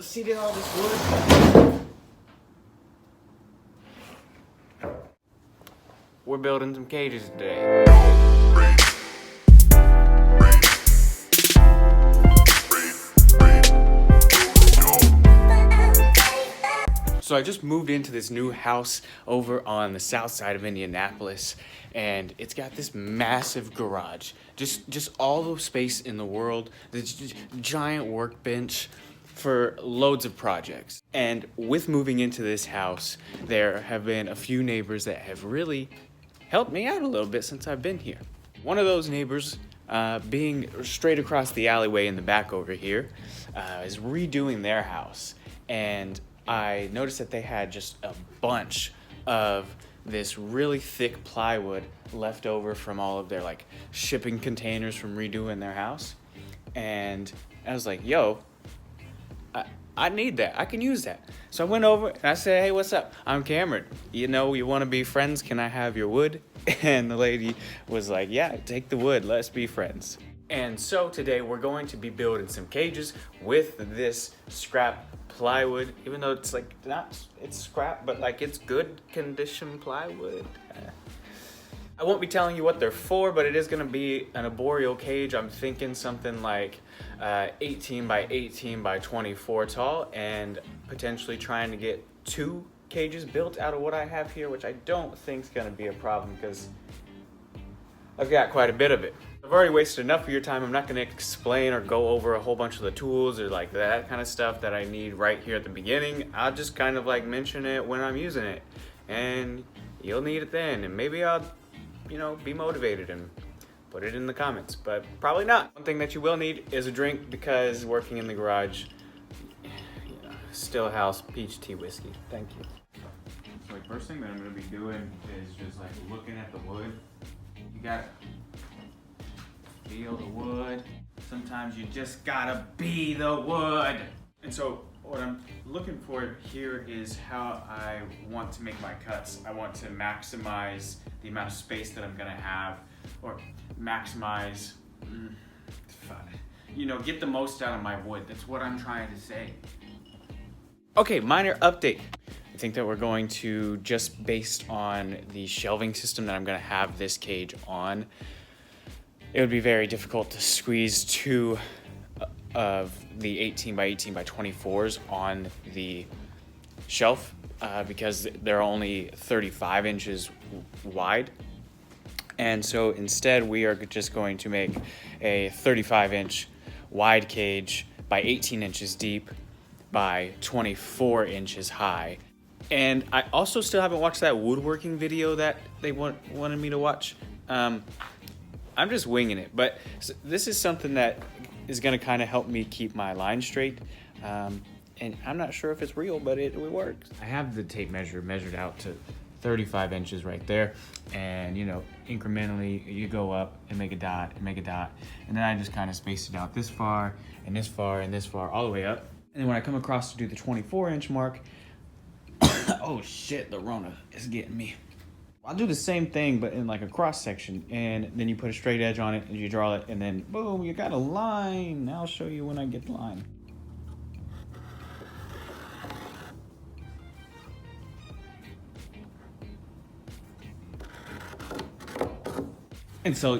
seated all this wood. We're building some cages today. So I just moved into this new house over on the south side of Indianapolis, and it's got this massive garage. Just all the space in the world, this giant workbench for loads of projects. And with moving into this house, there have been a few neighbors that have really helped me out a little bit since I've been here. One of those neighbors, being straight across the alleyway in the back over here, is redoing their house. And I noticed that they had just a bunch of this really thick plywood left over from all of their like shipping containers from redoing their house. And I was like, yo, I need that. I can use that. So I went over and I said, hey, what's up? I'm Kameron. You know, you want to be friends? Can I have your wood? And the lady was like, yeah, take the wood. Let's be friends. And so today we're going to be building some cages with this scrap plywood, even though it's like it's scrap, but like it's good condition plywood. I won't be telling you what they're for, but it is going to be an arboreal cage. I'm thinking something like 18 by 18 by 24 tall, and potentially trying to get 2 cages built out of what I have here, which I don't think is going to be a problem because I've got quite a bit of it. I've already wasted enough of your time. I'm not going to explain or go over a whole bunch of the tools or like that kind of stuff that I need right here at the beginning. I'll just kind of like mention it when I'm using it, and you'll need it then, and maybe I'll, you know, be motivated and put it in the comments, but probably not. One thing that you will need is a drink, because working in the garage, you know, Stillhouse peach tea whiskey. Thank you. So like first thing that I'm going to be doing is just like looking at the wood. You gotta feel the wood. Sometimes you just gotta be the wood. And so what I'm looking for here is how I want to make my cuts. I want to maximize the amount of space that I'm gonna have, or maximize, you know, get the most out of my wood. That's what I'm trying to say. Okay, minor update. I think that we're going to, just based on the shelving system that I'm gonna have this cage on, it would be very difficult to squeeze 2 of the 18 by 18 by 24s on the shelf because they're only 35 inches wide. And so instead we are just going to make a 35-inch wide cage by 18 inches deep by 24 inches high. And I also still haven't watched that woodworking video that they wanted me to watch. I'm just winging it, but this is something that is going to kind of help me keep my line straight. And I'm not sure if it's real, but it works. I have the tape measure measured out to 35 inches right there. And, you know, incrementally you go up and make a dot and make a dot. And then I just kind of space it out this far and this far and this far, all the way up. And then when I come across to do the 24-inch mark, oh shit, the Rona is getting me. I'll do the same thing, but in like a cross section, and then you put a straight edge on it and you draw it, and then boom, you got a line. I'll show you when I get the line. And so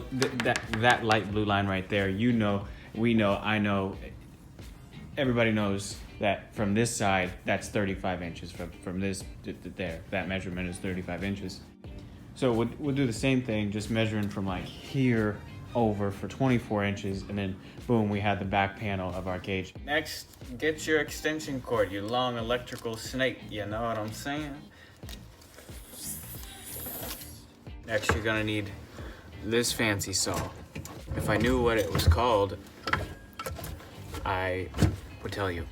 that light blue line right there, you know, we know, I know, everybody knows that from this side, that's 35 inches. From this to there, that measurement is 35 inches. So we'll do the same thing, just measuring from like here over for 24 inches, and then boom, we have the back panel of our cage. Next, get your extension cord, you long electrical snake, you know what I'm saying? Next, you're gonna need this fancy saw. If I knew what it was called, I would tell you.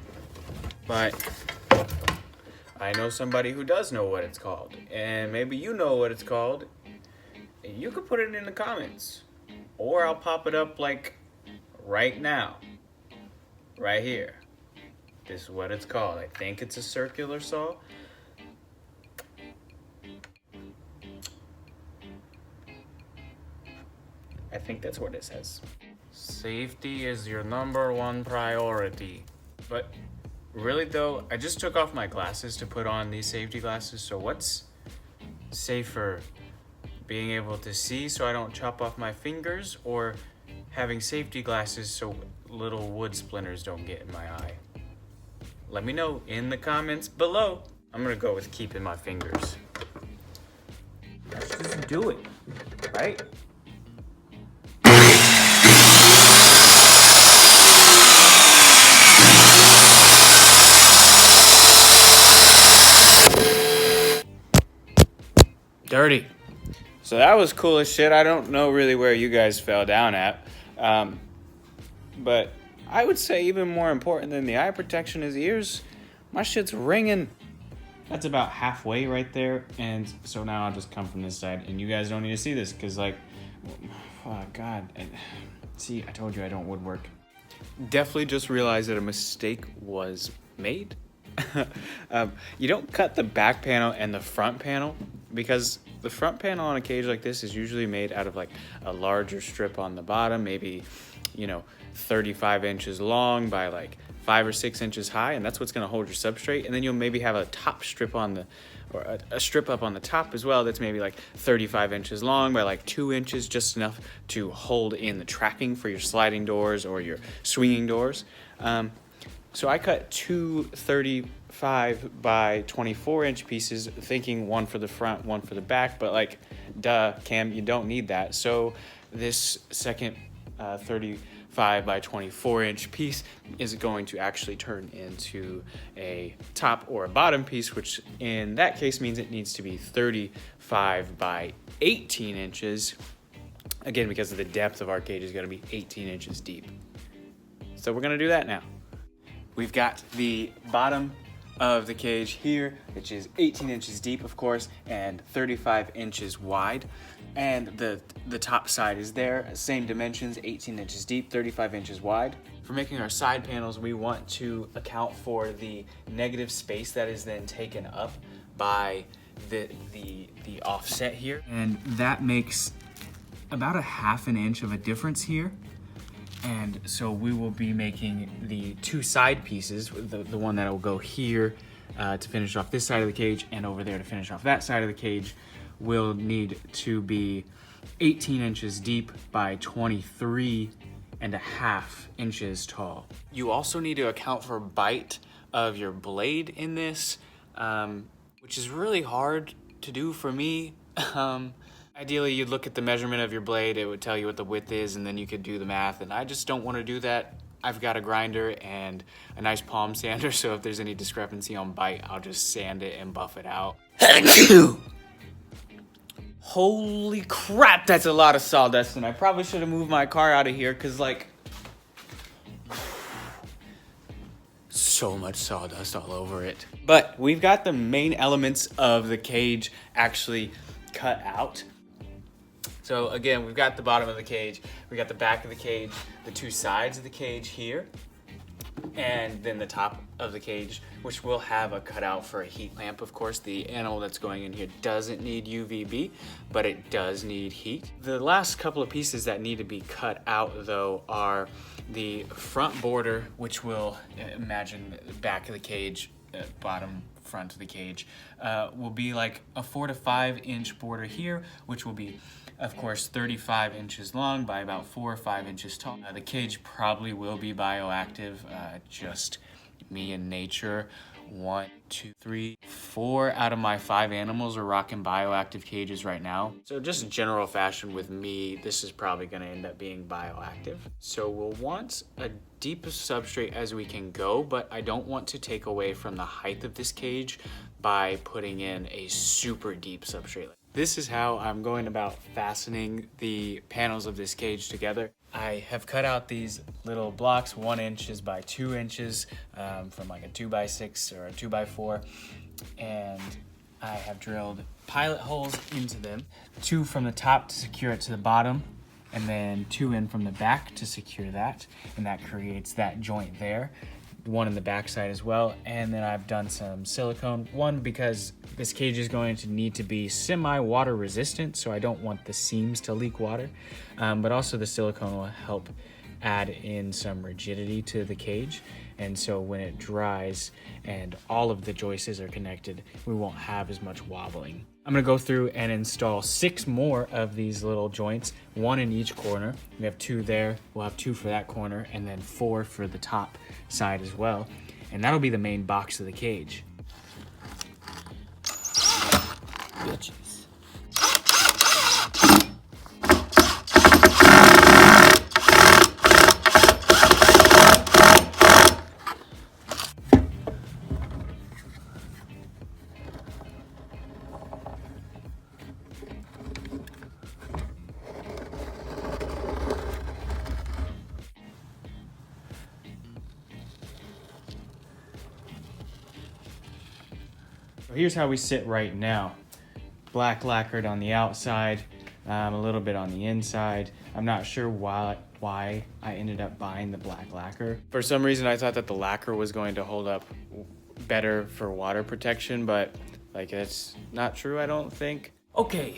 But I know somebody who does know what it's called, and maybe you know what it's called. You could put it in the comments, or I'll pop it up like right now, right here. This is what it's called. I think it's a circular saw. I think that's what it says. Safety is your #1 priority. But Really though, I just took off my glasses to put on these safety glasses, so what's safer? Being able to see so I don't chop off my fingers, or having safety glasses so little wood splinters don't get in my eye? Let me know in the comments below. I'm gonna go with keeping my fingers. Let's just do it, right? Dirty. So that was cool as shit. I don't know really where you guys fell down at. But I would say even more important than the eye protection is ears. My shit's ringing. That's about halfway right there. And so now I'll just come from this side. And you guys don't need to see this because, like, oh, God. See, I told you I don't woodwork. Definitely just realized that a mistake was made. You don't cut the back panel and the front panel, because the front panel on a cage like this is usually made out of like a larger strip on the bottom, maybe, 35 inches long by like 5 or 6 inches high, and that's what's going to hold your substrate. And then you'll maybe have a top strip on the, or a strip up on the top as well that's maybe like 35 inches long by like 2 inches, just enough to hold in the tracking for your sliding doors or your swinging doors. So I cut two 35 by 24 inch pieces, thinking one for the front, one for the back, but like, duh, Cam, you don't need that. So this second 35 by 24 inch piece is going to actually turn into a top or a bottom piece, which in that case means it needs to be 35 by 18 inches. Again, because of the depth of our cage is going to be 18 inches deep. So we're going to do that now. We've got the bottom of the cage here, which is 18 inches deep, of course, and 35 inches wide. And the top side is there, same dimensions, 18 inches deep, 35 inches wide. For making our side panels, we want to account for the negative space that is then taken up by the offset here. And that makes about a ½ inch of a difference here. And so we will be making the two side pieces, the one that will go here to finish off this side of the cage, and over there to finish off that side of the cage, will need to be 18 inches deep by 23.5 inches tall. You also need to account for bite of your blade in this, which is really hard to do for me. Ideally, you'd look at the measurement of your blade, it would tell you what the width is, and then you could do the math, and I just don't want to do that. I've got a grinder and a nice palm sander, so if there's any discrepancy on bite, I'll just sand it and buff it out. Holy crap, that's a lot of sawdust, and I probably should have moved my car out of here, because, like, so much sawdust all over it. But we've got the main elements of the cage actually cut out. So again, we've got the bottom of the cage, we got the back of the cage, the two sides of the cage here, and then the top of the cage, which will have a cutout for a heat lamp. Of course, the animal that's going in here doesn't need UVB, but it does need heat. The last couple of pieces that need to be cut out, though, are the front border, which will, imagine the back of the cage, bottom front of the cage, will be like a 4 to 5 inch border here, which will be, of course, 35 inches long by about 4 or 5 inches tall. The cage probably will be BioActive, just me and nature. 1, 2, 3, 4 out of my 5 animals are rocking BioActive cages right now. So just in general fashion with me, this is probably gonna end up being BioActive. So we'll want a deep substrate as we can go, but I don't want to take away from the height of this cage by putting in a super deep substrate. This is how I'm going about fastening the panels of this cage together. I have cut out these little blocks, 1 inches by 2 inches, from like a 2x6 or a 2x4, and I have drilled pilot holes into them, 2 from the top to secure it to the bottom, and then 2 in from the back to secure that, and that creates that joint there. 1 in the back side as well, and then I've done some silicone. 1, because this cage is going to need to be semi-water resistant, so I don't want the seams to leak water, but also the silicone will help add in some rigidity to the cage. And so when it dries and all of the joists are connected, we won't have as much wobbling. I'm gonna go through and install 6 more of these little joints, 1 in each corner. We have 2 there, we'll have 2 for that corner, and then 4 for the top side as well. And that'll be the main box of the cage. Bitches. So here's how we sit right now. Black lacquered on the outside, a little bit on the inside. I'm not sure why I ended up buying the black lacquer. For some reason, I thought that the lacquer was going to hold up better for water protection, but like that's not true, I don't think. Okay,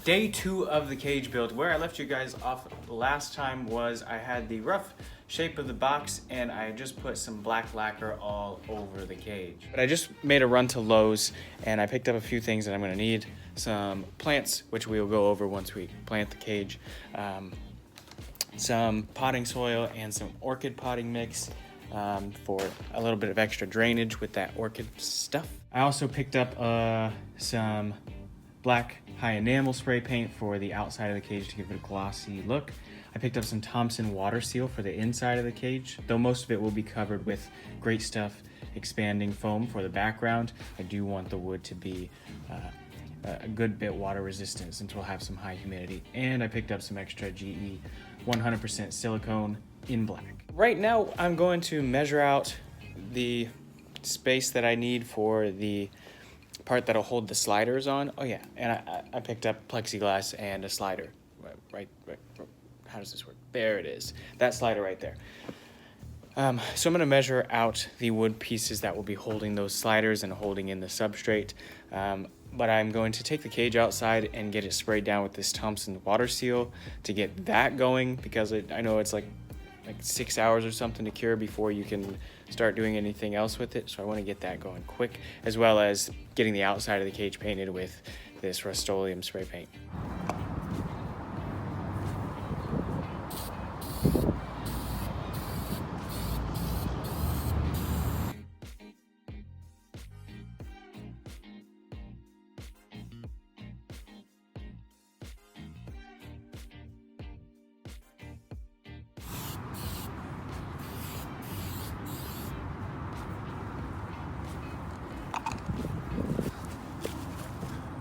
day 2 of the cage build. Where I left you guys off last time was I had the rough shape of the box and I just put some black lacquer all over the cage. But I just made a run to Lowe's and I picked up a few things that I'm gonna need. Some plants, which we will go over once we plant the cage. Some potting soil and some orchid potting mix for a little bit of extra drainage with that orchid stuff. I also picked up some black high enamel spray paint for the outside of the cage to give it a glossy look. I picked up some Thompson water seal for the inside of the cage, though most of it will be covered with Great Stuff expanding foam for the background. I do want the wood to be a good bit water resistant since we'll have some high humidity. And I picked up some extra GE 100% silicone in black. Right now, I'm going to measure out the space that I need for the part that'll hold the sliders on. Oh yeah, and I picked up plexiglass and a slider. Right. How does this work? There it is. That slider right there. So I'm gonna measure out the wood pieces that will be holding those sliders and holding in the substrate. But I'm going to take the cage outside and get it sprayed down with this Thompson water seal to get that going, because I know it's like 6 hours or something to cure before you can start doing anything else with it. So I want to get that going quick, as well as getting the outside of the cage painted with this Rust-Oleum spray paint.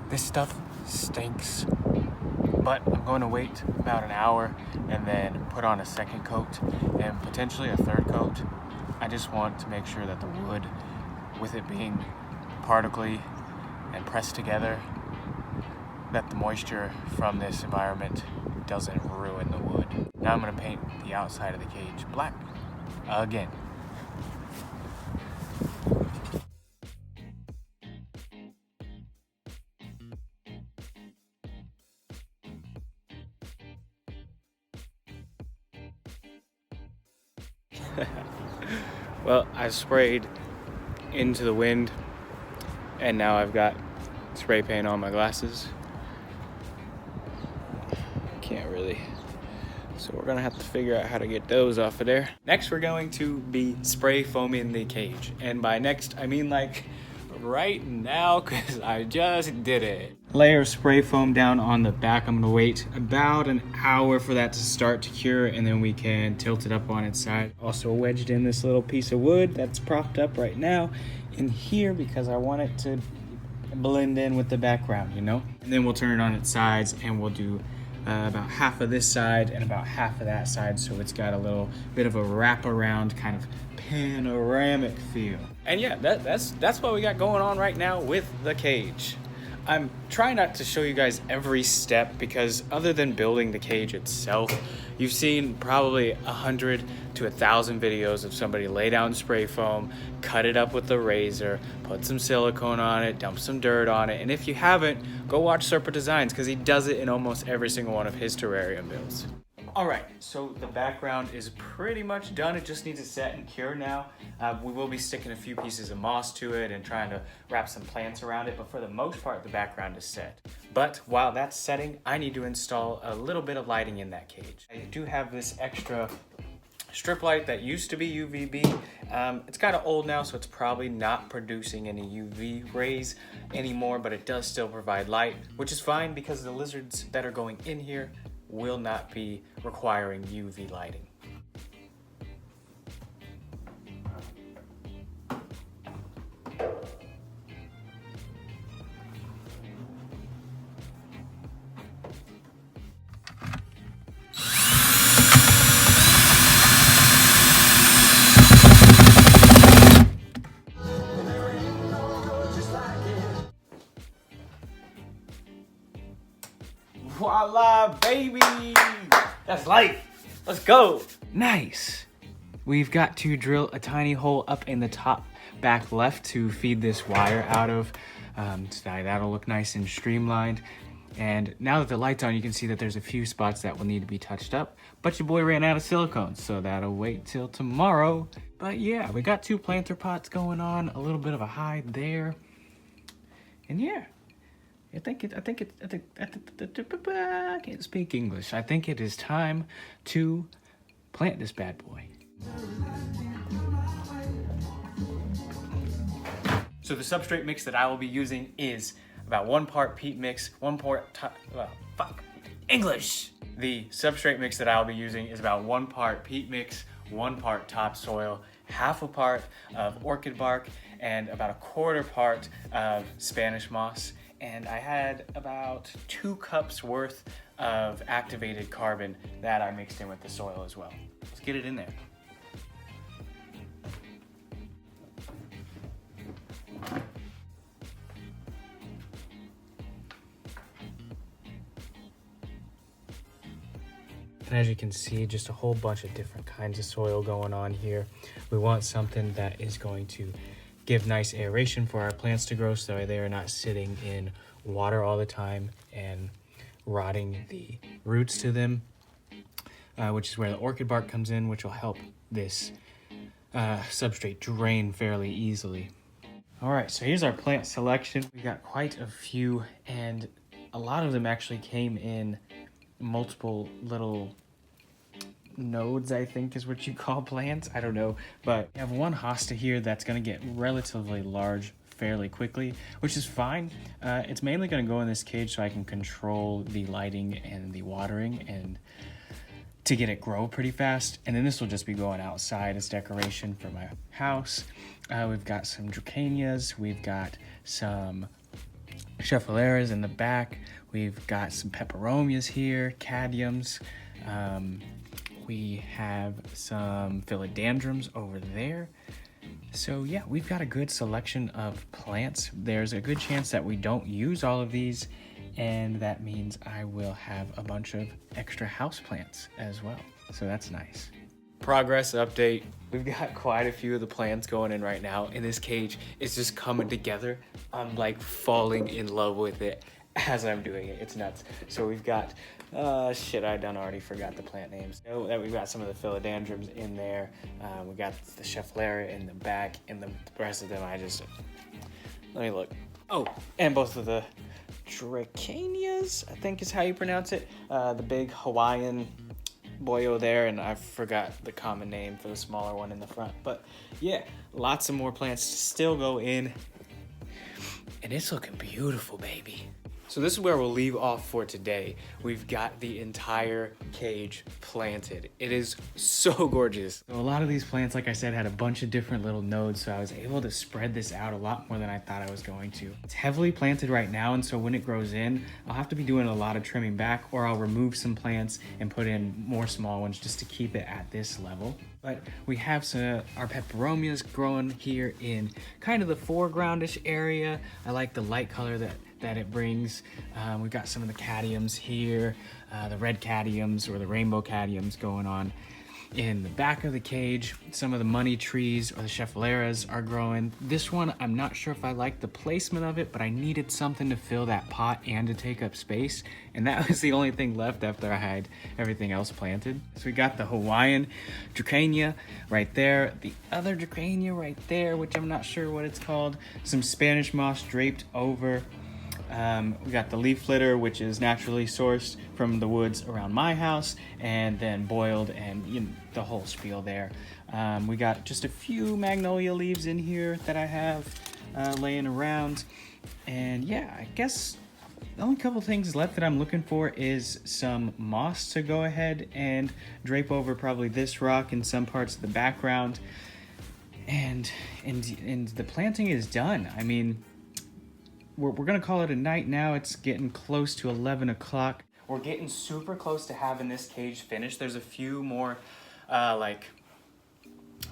This stuff stinks, but I'm going to wait about an hour and then put on a second coat and potentially a third coat. I just want to make sure that the wood, with it being particly and pressed together, that the moisture from this environment doesn't ruin the wood. Now I'm going to paint the outside of the cage black again. Well, I sprayed into the wind and now I've got spray paint on my glasses. Can't really. So we're gonna have to figure out how to get those off of there. Next, we're going to be spray foaming the cage. And by next, I mean like right now, because I just did it. Layer of spray foam down on the back. I'm gonna wait about an hour for that to start to cure, and then we can tilt it up on its side. Also wedged in this little piece of wood that's propped up right now in here because I want it to blend in with the background, you know? And then we'll turn it on its sides and we'll do about half of this side and about half of that side, so it's got a little bit of a wraparound kind of panoramic feel. And yeah, that's what we got going on right now with the cage. I'm trying not to show you guys every step because other than building the cage itself, you've seen probably 100 to 1,000 videos of somebody lay down spray foam, cut it up with a razor, put some silicone on it, dump some dirt on it. And if you haven't, go watch Serpent Designs because he does it in almost every single one of his terrarium builds. All right, so the background is pretty much done. It just needs to set and cure now. We will be sticking a few pieces of moss to it and trying to wrap some plants around it, but for the most part, the background is set. But while that's setting, I need to install a little bit of lighting in that cage. I do have this extra strip light that used to be UVB. It's kind of old now, so it's probably not producing any UV rays anymore, but it does still provide light, which is fine because the lizards that are going in here will not be requiring UV lighting. Voila, baby! That's life. Let's go. Nice. We've got to drill a tiny hole up in the top back left to feed this wire out of. So that'll look nice and streamlined. And now that the light's on, you can see that there's a few spots that will need to be touched up. But your boy ran out of silicone, so that'll wait till tomorrow. But yeah, we got 2 planter pots going on, a little bit of a hide there. And yeah. I can't speak English. I think it is time to plant this bad boy. So the substrate mix that I will be using is about 1 part peat mix, 1 part English. The substrate mix that I'll be using is about 1 part peat mix, 1 part topsoil, half a part of orchid bark, and about 1/4 part of Spanish moss. And I had about 2 cups worth of activated carbon that I mixed in with the soil as well. Let's get it in there. And as you can see, just a whole bunch of different kinds of soil going on here. We want something that is going to give nice aeration for our plants to grow so they are not sitting in water all the time and rotting the roots to them, which is where the orchid bark comes in, which will help this substrate drain fairly easily. All right, so here's our plant selection. We got quite a few, and a lot of them actually came in multiple little nodes, I think is what you call plants. I don't know, but we have 1 hosta here that's going to get relatively large fairly quickly, which is fine. It's mainly going to go in this cage so I can control the lighting and the watering and to get it grow pretty fast. And then this will just be going outside as decoration for my house. We've got some dracanias, we've got some Fowlers in the back, we've got some peperomias here, cadmiums. We have some philodendrons over there. So yeah, we've got a good selection of plants. There's a good chance that we don't use all of these, and that means I will have a bunch of extra house plants as well. So that's nice. Progress update. We've got quite a few of the plants going in right now, and this cage is just coming together. I'm like falling in love with it as I'm doing it. It's nuts. So we've got I already forgot the plant names. So that we've got some of the philodendrons in there. We got the Schefflera in the back, and the rest of them let me look. Oh, and both of the dracanias, I think is how you pronounce it. The big Hawaiian boyo there, and I forgot the common name for the smaller one in the front. But yeah, lots of more plants to still go in, and it's looking beautiful, baby. So this is where we'll leave off for today. We've got the entire cage planted. It is so gorgeous. So a lot of these plants, like I said, had a bunch of different little nodes, so I was able to spread this out a lot more than I thought I was going to. It's heavily planted right now, and so when it grows in, I'll have to be doing a lot of trimming back, or I'll remove some plants and put in more small ones just to keep it at this level. But we have our peperomias growing here in kind of the foregroundish area. I like the light color that it brings. We've got some of the cadmiums here, the red cadmiums or the rainbow cadmiums going on. in the back of the cage, some of the money trees or the chevaleras are growing. This one, I'm not sure if I like the placement of it, but I needed something to fill that pot and to take up space. And that was the only thing left after I had everything else planted. So we got the Hawaiian Dracania right there, the other Dracania right there, which I'm not sure what it's called, some Spanish moss draped over. We got the leaf litter, which is naturally sourced from the woods around my house and then boiled, and you know, the whole spiel there. We got just a few magnolia leaves in here that I have laying around. And yeah, I guess the only couple things left that I'm looking for is some moss to go ahead and drape over probably this rock and some parts of the background. And the planting is done. I mean, we're gonna call it a night now. It's getting close to 11 o'clock. We're getting super close to having this cage finished. There's a few more like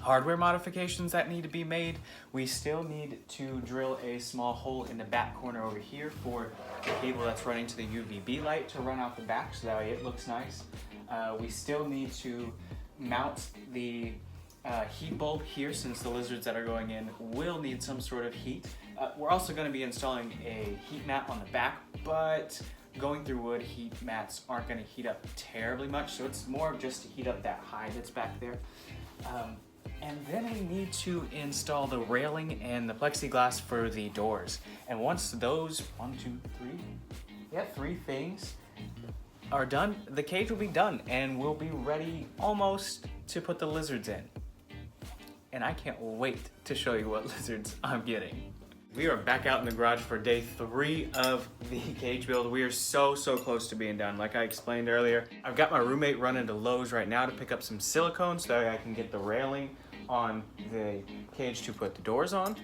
hardware modifications that need to be made. We still need to drill a small hole in the back corner over here for the cable that's running to the UVB light to run out the back, so that way it looks nice. We still need to mount the heat bulb here, since the lizards that are going in will need some sort of heat. We're also going to be installing a heat mat on the back, but going through wood, heat mats aren't going to heat up terribly much, so it's more of just to heat up that hide that's back there. And then we need to install the railing and the plexiglass for the doors. And once those, 3 things are done, the cage will be done and we'll be ready almost to put the lizards in. And I can't wait to show you what lizards I'm getting. We are back out in the garage for day 3 of the cage build. We are so close to being done. Like I explained earlier, I've got my roommate running to Lowe's right now to pick up some silicone so that I can get the railing on the cage to put the doors on.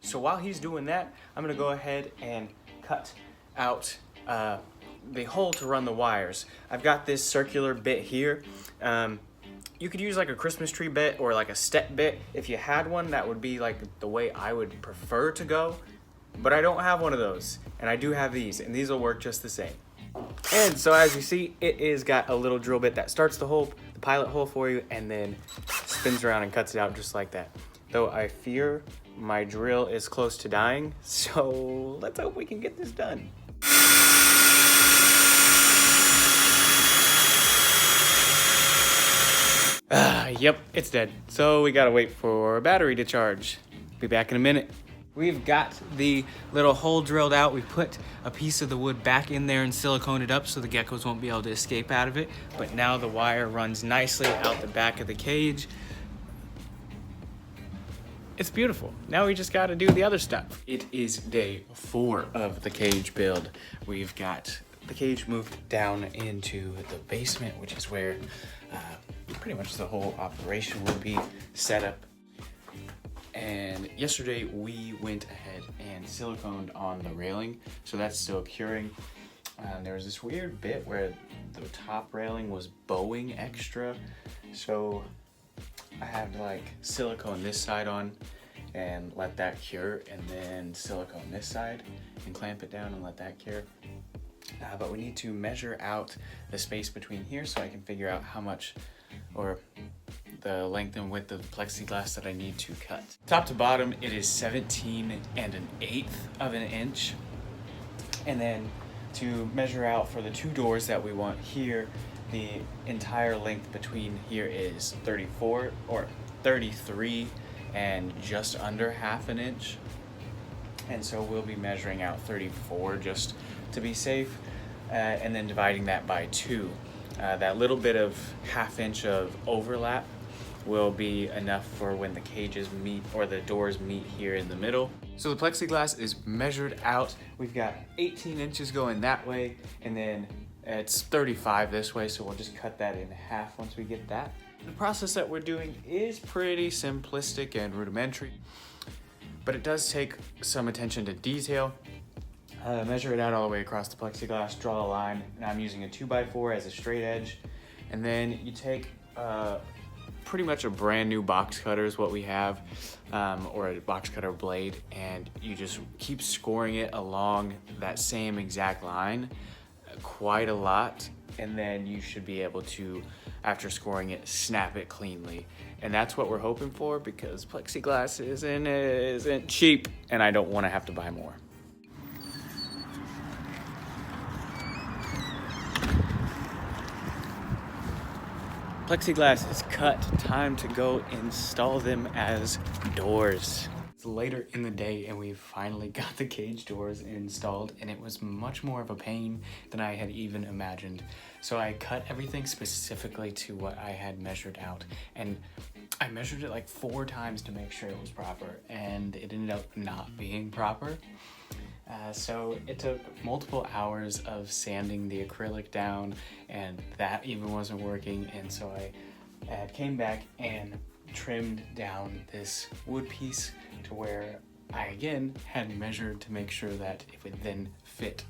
So while he's doing that, I'm gonna go ahead and cut out the hole to run the wires. I've got this circular bit here. You could use like a Christmas tree bit or like a step bit. If you had one, that would be like the way I would prefer to go, but I don't have one of those, and I do have these, and these will work just the same. And so as you see, it is got a little drill bit that starts the hole, the pilot hole for you, and then spins around and cuts it out just like that. Though I fear my drill is close to dying, so let's hope we can get this done. Yep, it's dead. So we gotta wait for a battery to charge. Be back in a minute. We've got the little hole drilled out. We put a piece of the wood back in there and siliconed it up so the geckos won't be able to escape out of it. But now the wire runs nicely out the back of the cage. It's beautiful. Now we just gotta do the other stuff. It is day 4 of the cage build. We've got the cage moved down into the basement, which is where pretty much the whole operation will be set up. And yesterday we went ahead and siliconed on the railing, so that's still curing. There was this weird bit where the top railing was bowing extra, so I had to like silicone this side on and let that cure, and then silicone this side and clamp it down and let that cure. But we need to measure out the space between here so I can figure out how much, or the length and width of the plexiglass that I need to cut. Top to bottom, it is 17 1/8 of an inch. And then to measure out for the 2 doors that we want here, the entire length between here is 34 or 33 and just under ½ an inch. And so we'll be measuring out 34 just to be safe, and then dividing that by 2. That little bit of ½ inch of overlap will be enough for when the cages meet or the doors meet here in the middle. So the plexiglass is measured out. We've got 18 inches going that way, and then it's 35 this way, so we'll just cut that in half once we get that. The process that we're doing is pretty simplistic and rudimentary, but it does take some attention to detail. Measure it out all the way across the plexiglass, draw a line, and I'm using a 2x4 as a straight edge. And then you take pretty much a brand new box cutter is what we have, or a box cutter blade, and you just keep scoring it along that same exact line quite a lot and then you should be able to, after scoring it, snap it cleanly. And that's what we're hoping for, because plexiglass isn't cheap, and I don't want to have to buy more. Plexiglass is cut. Time to go install them as doors. It's later in the day and we finally got the cage doors installed, and it was much more of a pain than I had even imagined. So I cut everything specifically to what I had measured out, and I measured it like 4 times to make sure it was proper, and it ended up not being proper. So it took multiple hours of sanding the acrylic down, and that even wasn't working. And so I came back and trimmed down this wood piece to where I again had measured to make sure that it would then fit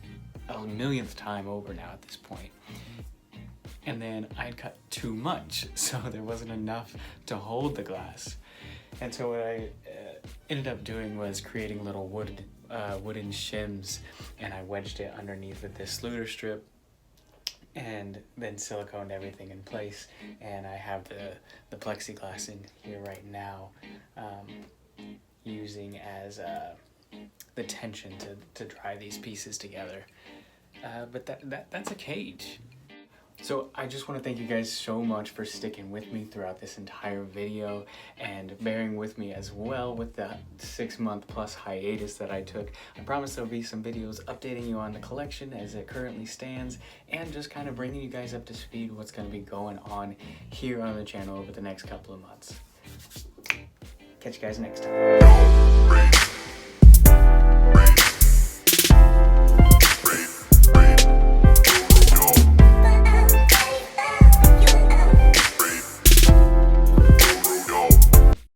a millionth time over now at this point. And then I had cut too much, so there wasn't enough to hold the glass. And so what I ended up doing was creating little wooden shims, and I wedged it underneath with this Sluter strip, and then siliconed everything in place. And I have the plexiglass in here right now, using as the tension to dry these pieces together. But that's a cage. So I just want to thank you guys so much for sticking with me throughout this entire video and bearing with me as well with the 6-month plus hiatus that I took. I promise there'll be some videos updating you on the collection as it currently stands, and just kind of bringing you guys up to speed what's going to be going on here on the channel over the next couple of months. Catch you guys next time.